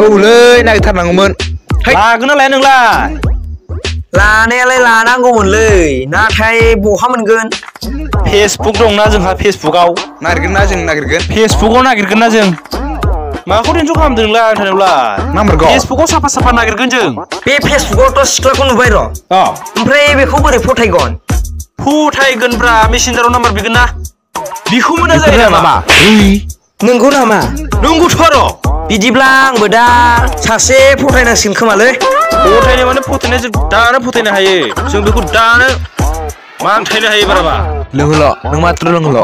औलै नागिरथारनांगौमोन। लागोन नालाय नोंलाय? लानायालाय लानांगौमोनलै नाथाय बहा मोनगोन? फेसबुक दंना जोंहा फेसबुकआव नागिरगोन ना जों नागिरगोन। फेसबुकआव नागिरगोन ना जों माखौ टेनसन खालामदों नोंलाय आं थानायावलाय नाम्बारखौ फेसबुकआव साफा साफा नागिरगोन जों। बे फेसबुकआवथ' सिख्लाखौ नुबाय र'। ओमफ्राय बेखौ बोरै फथायगोन? फथायगोनब्रा मेसेन्जाराव नाम्बार बिगोन ना बिखौ मोना जायो नामा? नंगौ नामा? नंगौथ' आरो बिदिब्ला आंबो दा सासे फथायनांसिगोन खोमालै। फथायनो माने फथायनाय जों दानो फथायनो हायो जों बेखौ दानो मांथायनो हायो बाराबा। लोंहोल' नों मात्र लोंहोल'।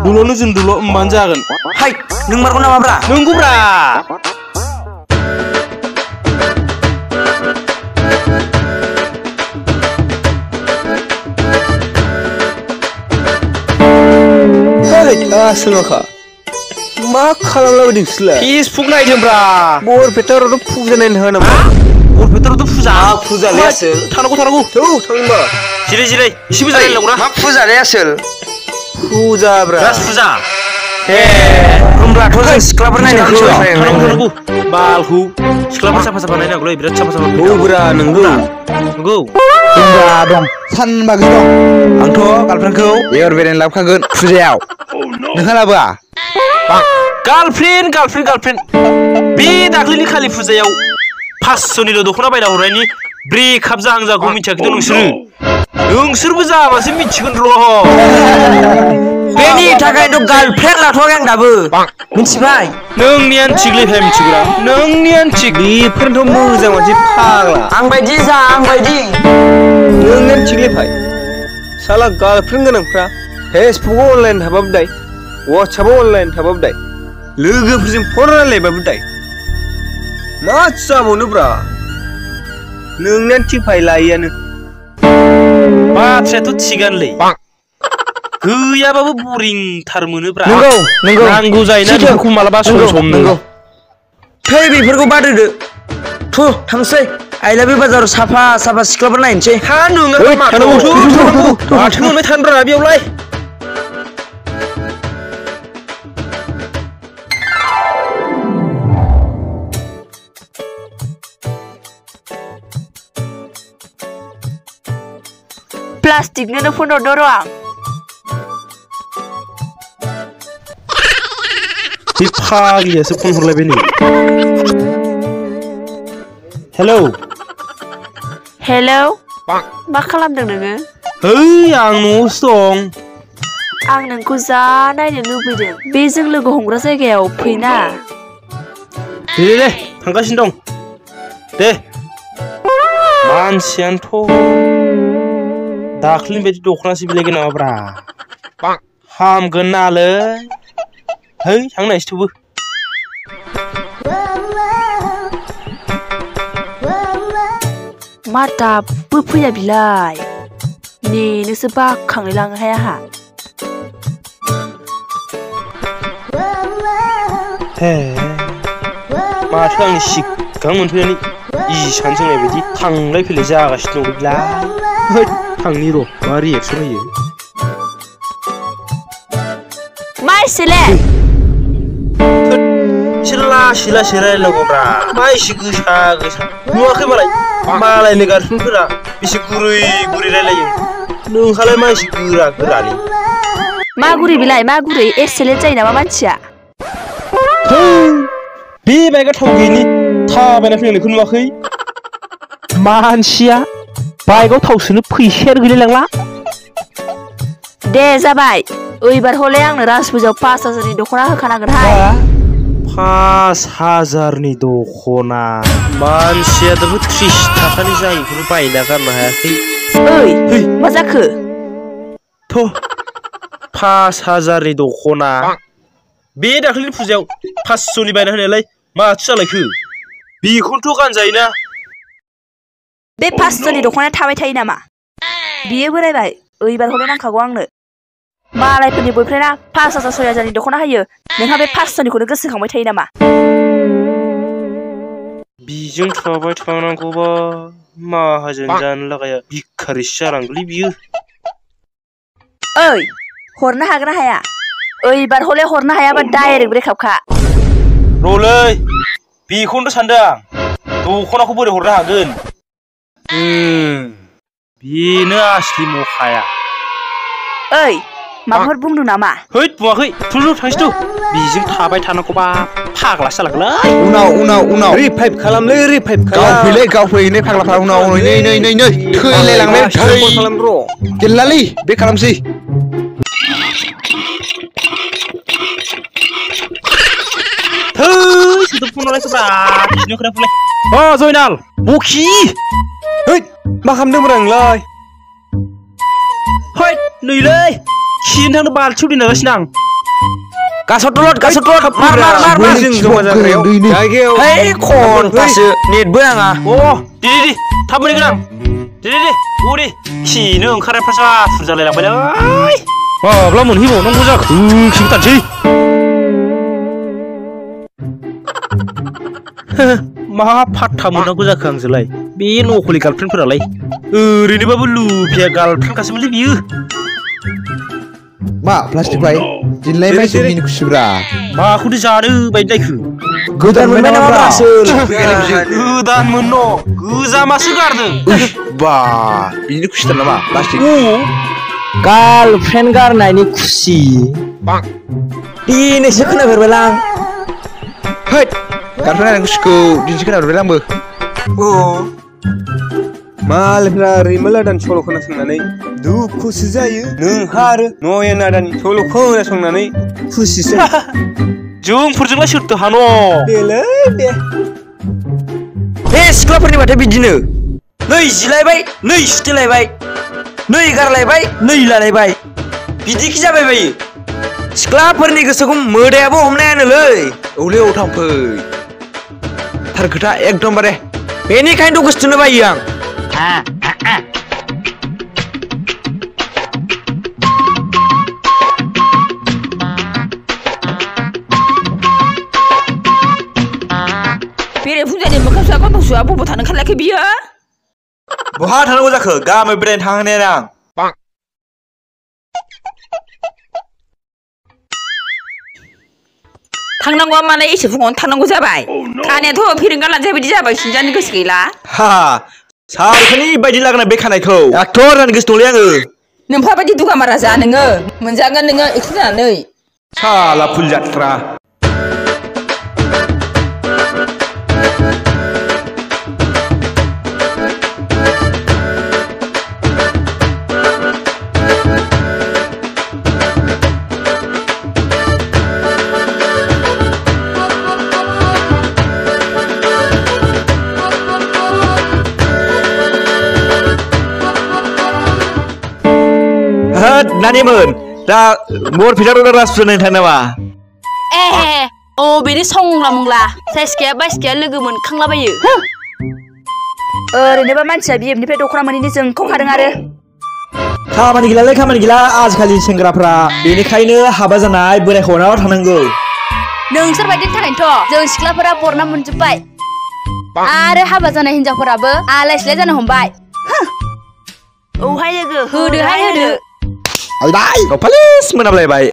दुल'नो जों दुल' होमबानो जागोन। हाय नोंमारगौ नामाब्रा? नंगौब्रा। सोलोखा मा खालामलाबायदों नोंसोरलाय? फेसबुक नायदोंब्रा। बरपेटायावथ' फुजा नायनो होआ नामा? बरपेटायावथ' फुजा फुजालै आसोल। थानांगौ औ थांबा जिराय एसेबो जालायलांगौना मा फुजालै आसोल? फुजाब्रा राज फुजा ए होमब्लाथ' जों सिख्लाफोर नायनो थानांगौ बालखौ सिख्लाफोर साफा साफा नायनांगौलै बिराद साफा साफा औब्रा नंगौ जोंबा दं सानबागै दं। आंथ' गार्लफ्रेन्डखौ एबार बेरायनो लाबोखागोन फुजायाव। नोंहा लाबोआ? गार्लफ्रेन्ड बे दाख्लैनि कालि फुजायाव 500निल' दख'ना बायना हरनायनि ब्रेकआप जाहां जागौ मिथियाखैथ' नोंसोरबो जाबासो मिथिगोन र'। बेनि थाखायथ' गार्लफ्रेन्ड लाथ'वाखै आं दाबो मिथिबाय। नोंनियानो थिगलै भाइ मिथिगौरा नोंनियानो थिग बेफोरनोथ' मोजां मानसि फाग्ला आंबायदि जा आंबायदि नोंनियानो थिगलै भाइ साला गार्लफ्रेन्ड गोनांफ्रा फेसबुकआव अनलाइन थाबाबो दाय वाट्सएपआव अनलाइन थाबाबो दाय लोगोफोरजों फन रायलायबाबो दाय मा जाबावनोब्रा नोंनियानो थिग भाइ लायैयानो। बाथ्रायाथ' थिगानोलै गैयाबाबो बरिंथार मोनोब्रा। नंगौ नांगौ जायोना बेफोरखौ मालाबा सम नंगौ। थै बेफोरखौ बादहोदो थु थांसै आइलाबे बाजाराव साफा सिख्लाफोर नायनोसै। हा नोङो माथो मोनबाय थानोब्रा बेयावलाय। प्लास्टिकनोनो फन हरदो र' आं। बे फाग्लियासो फन हरलायबाय नै। हेलौ मा खालामदों नोङो? है आं न'आवसो दं। आं नोंखौ जा नायनो लुबैदों बे जों लोगो हमग्रा जायगायाव फैना। दे थांगासिनो दं दे। मानसियानोथ' दाख्लैनि बायदि दख'नासो बिलायगोन नामाब्रा हामगोन नालै। है थांनायसै थेवबो। मा दाबो फैया बिलाय नेनोसो बाखांलाय लाङोहाय आंहा। माथो आंनि सिगां मोनफैनानै इसान सोंनाय बायदि थांलाय फैलाय जागासिनो दं बिलाय। थांनि र' मा रिएक्सन होयो। मा एसेले एसे लासै रायलायनांगौब्रा मा एसे गोसा नुवाखै मालायनि गार्लफ्रेन्डफोरा बेसे गुरै रायलायो नोंहालाय मा एसे गोरालै। मा गुरै बिलाय मा गुरै एसेलेट जायो नामा मानसिया? बे बाइकआ थाव गैयिनि थाबायना फैनायखौ नुवाखै? मानसिया बाइकआव थाव सोनो फैसायानो गैलायलांला। दे जाबाय ओइबार हले आंनो राजफुजायाव 5000नि दख'ना होखानांगोनहाय। 5000नि दख'ना मानसिया दाबो 30 थाखानि जायैखौनो बायना गारनो हायाखै। ओइ मा जाखो? 5000नि दख'ना बे दाख्लैनि फुजायाव 500नि बायना होनायालाय माथो जालायखो बेखौनोथ' गानजायोना। बे 500नि दख'नाया थाबाय थायो नामा? बियो बोरायबाय ओइबार हले नांखागौ आंनो। मालायफोरनि बयफ्रेन्डआ 5000 6000नि दख'ना होयो नोंहा बे 500निखौनो गोसोखांबाय थायो नामा? बिजों थाबाय थानांगौबा माहाजोन जानो लागाया भिखारिसो जानांगौलै बियो। ओइ हरनो हागोन ना हाया? ओइबार हले हरनो हायाबा डाइरेक्ट ब्रेकआपखा। र'लै बेखौनोथ' सानदों आं दख'नाखौ बोरै हरनो हागोन बेनो आसलि मखाया ओइ माबाफोर बुंदों नामा हैद बुङाखै थुल थांसै बेजों थाबाय थानांगौबा फाग्लासो जालांगोनलै उनाव रिभाइभ खालामलै रिभाइभ गावफैलै फाग्लाफ्रा उनाव नै थैलायलांबाय खालाम र' गेललालै बे खालामसै सोदोब फुनलायसोब्रा बिदिनो खोनाफुलाय जयनाल बखि हैद मा खालामदोंब्रा आंलाय हैद नैलै खिनो थांनो बाल्थियाव दोनगासिनो आं गासर मार जों जमा जाग्रायाव जायगायाव है खन्थासो नेटबो नाङा दे थाब मोनहैगोन आं दे खिनो ओंखारनायफ्रासो आथुर जालायलांबायलै माब्ला मोनहैबावनांगौ जाखो खिन्थानोसै मा फात्ता मोननांगौ जाखो आंजोंलाय बे नखलि गार्लफ्रेन्डफोरालाय ओरैनोबाबो लुफिया गार्लफ्रेन्डखासोमोनलै बियो मा प्लास्टिक बाय दिनलाय माइसो मिनि खुसिब्रा माखौथो जानो बायदि नायखो गोदान मोनबाय नामा आसोल गोदान मोननो गोजामासो गारदों बा बिनि खुसिथार नामा प्लास्टिक गार्लफ्रेन्ड गारनायनि खुसि दिनैसो खोनाफेरबायलां हैद गार्लफ्रेन्ड गारनायनि खुसिखौ दिनैसो खोनाफेरबाय आंबो मालायफ्रा रैमाल आदानि सल' खोनासंनानै दुखुसो जायो नोंहा आरो नयन आदानि सल' खोनासंनानै खुसिसो जोंफोरजोंलाय सोरथो हानो देलै दे बे सिख्लाफोरनि बाथाय बिदिनो नै जिलायबाय नै सुथेलायबाय नै गारलायबाय नै लालायबाय बिदिखि जाबाय बायो सिख्लाफोरनि गोसोखौ मोदायाबो हमनायानोलै औलै थांफै थार खोथा एकदमबारे बेनिखायनोथ' गोसोथोनो बायो आं बेरे फुजानि मोखां सुवा गन्थं सुवा बबाव थानो ओंखारलायाखै बियो बहा थांनांगौ जाखो गामियाव बेरायनो थांहोनायानो आं थांनांगौआ माने एसे फुङावनो थांनांगौ जाबाय खानायाथ' फेरेंगा लानजाय बायदि जाबाय सिनजानो गोसो गैला सारखोनि बायदि लागोना बे खानायखौ एक्टर जानो गोसो दंलै आङो नोंफा बायदि दुगामारा जा नोङो मोनजागोन नोङो एक्टर जानानै साला फुल जात्रा नानिमोन दा बर फिसार राजपुर नायनो थाङो नामा बेनि संला मंला साइसखाया बाइसखाया लोगो मोनखांलाबायो ओरैनोबा मानसिया बिएमनिफ्राय दख'ना मोनैनि जोंखावखादों आरो खामानि गैला आजिखालि सेंग्राफ्रा बेनिखायनो हाबा जानाय बोराय हौवानाव थानांगौ नोंसोर बायदिनि थाखायनोथ' जों सिख्लाफोरा बरना मोनजोब्बाय आरो हाबा जानाय हिनजावफोराबो आलाय सिलाय जानो हमबाय औहाय लोगो होदोहाय होदो आलदाय पालिस मोनाबलायबाय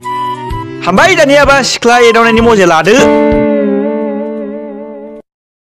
हामबाय दानियाबा सिख्ला एदावनायनि मजा लादो